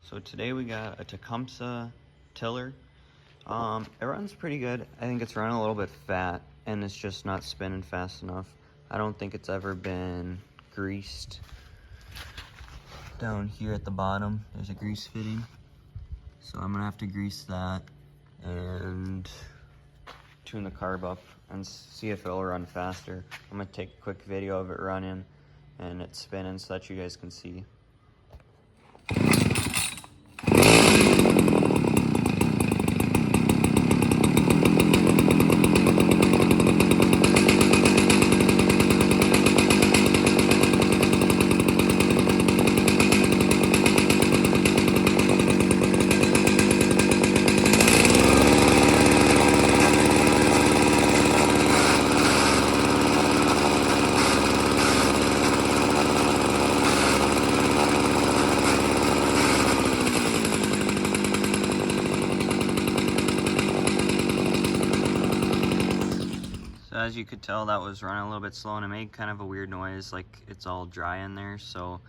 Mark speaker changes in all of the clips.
Speaker 1: So today we got a Tecumseh Tiller. It runs pretty good. I think it's running a little bit fat and it's just not spinning fast enough. I don't think it's ever been greased. Down here at the bottom, there's a grease fitting. So I'm gonna have to grease that and tune the carb up and see if it'll run faster. I'm gonna take a quick video of it running and it spinning so that you guys can see. So as you could tell, that was running a little bit slow and it made kind of a weird noise, like it's all dry in there. So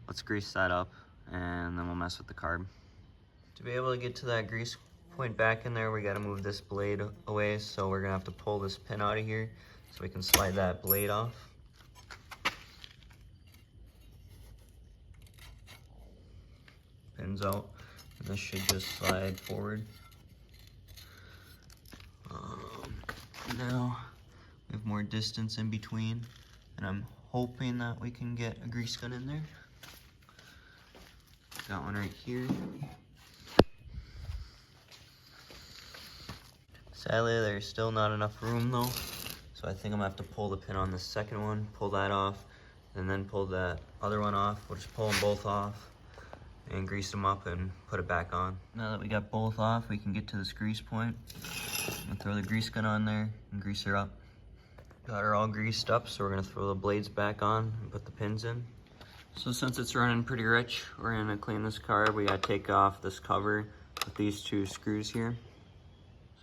Speaker 1: let's grease that up and then we'll mess with the carb. To be able to get to that grease point back in there, we gotta move this blade away. So we're gonna have to pull this pin out of here so we can slide that blade off. Pin's out, and this should just slide forward. Now we have more distance in between, and I'm hoping that we can get a grease gun in there. Got one right here. Sadly, there's still not enough room though, so I think I'm gonna have to pull the pin on the second one, pull that off, and then pull that other one off. We'll just pull them both off and grease them up and put it back on. Now that we got both off, we can get to this grease point. I'm gonna throw the grease gun on there and grease her up. Got her all greased up, so we're gonna throw the blades back on and put the pins in. So since it's running pretty rich, we're gonna clean this carb. We gotta take off this cover with these two screws here.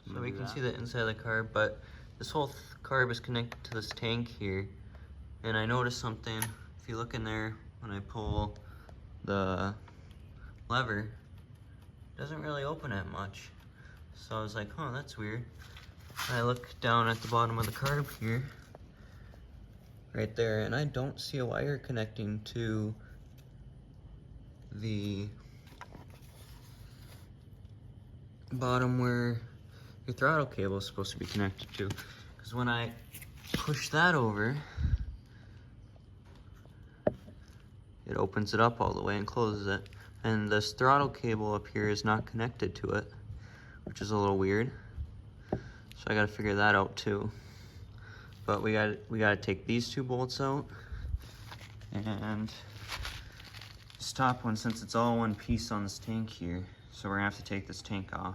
Speaker 1: So we can see the inside of the carb, but this whole carb is connected to this tank here. And I noticed something. If you look in there, when I pull the lever, it doesn't really open it much. So I was like, huh, that's weird. And I look down at the bottom of the carb here, right there, and I don't see a wire connecting to the bottom where your throttle cable is supposed to be connected to. Because when I push that over, it opens it up all the way and closes it. And this throttle cable up here is not connected to it, which is a little weird. So I gotta figure that out too. But we gotta take these two bolts out, and this top one, since it's all one piece on this tank here, so we're gonna have to take this tank off.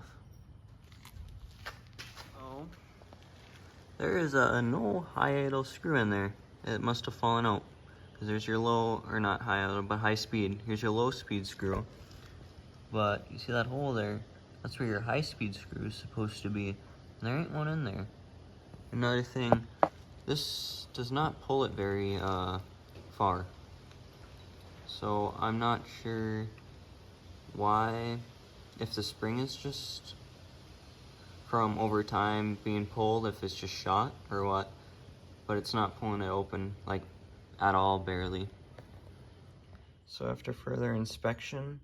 Speaker 1: So there is no high idle screw in there. It must have fallen out, because there's your low, or not high idle, but high speed. Here's your low speed screw. But you see that hole there? That's where your high speed screw is supposed to be. And there ain't one in there. Another thing, this does not pull it very far. So I'm not sure why, if the spring is just from over time being pulled, if it's just shot or what, but it's not pulling it open like at all, barely. So after further inspection,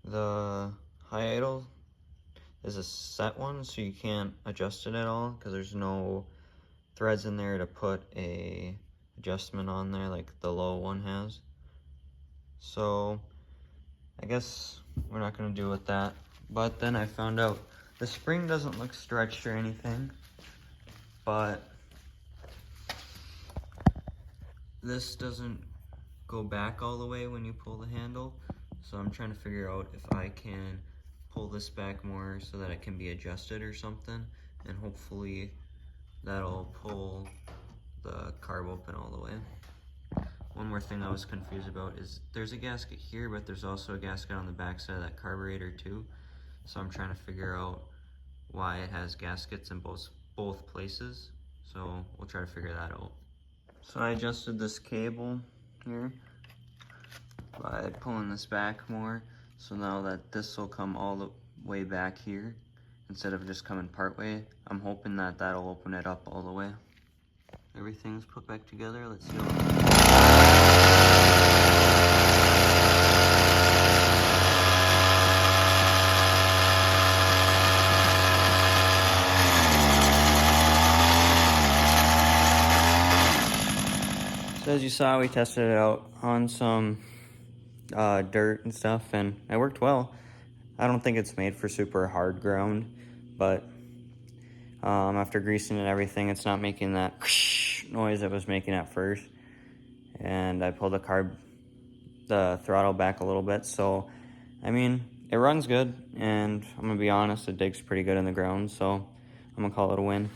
Speaker 1: the high idle is a set one, so you can't adjust it at all because there's no threads in there to put a adjustment on there like the low one has. So I guess we're not gonna do with that. But then I found out the spring doesn't look stretched or anything, but this doesn't go back all the way when you pull the handle. So I'm trying to figure out if I can pull this back more so that it can be adjusted or something, and hopefully that'll pull the carb open all the way. One more thing I was confused about is there's a gasket here, but there's also a gasket on the back side of that carburetor too. So I'm trying to figure out why it has gaskets in both places. So we'll try to figure that out. So I adjusted this cable here by pulling this back more So now that this will come all the way back here, instead of just coming part way, I'm hoping that that'll open it up all the way. Everything's put back together. Let's see So as you saw, we tested it out on some dirt and stuff, and it worked well. I don't think it's made for super hard ground, but after greasing and everything, it's not making that noise it was making at first. And I pulled the throttle back a little bit, so I mean, it runs good, and I'm gonna be honest, it digs pretty good in the ground, so I'm gonna call it a win.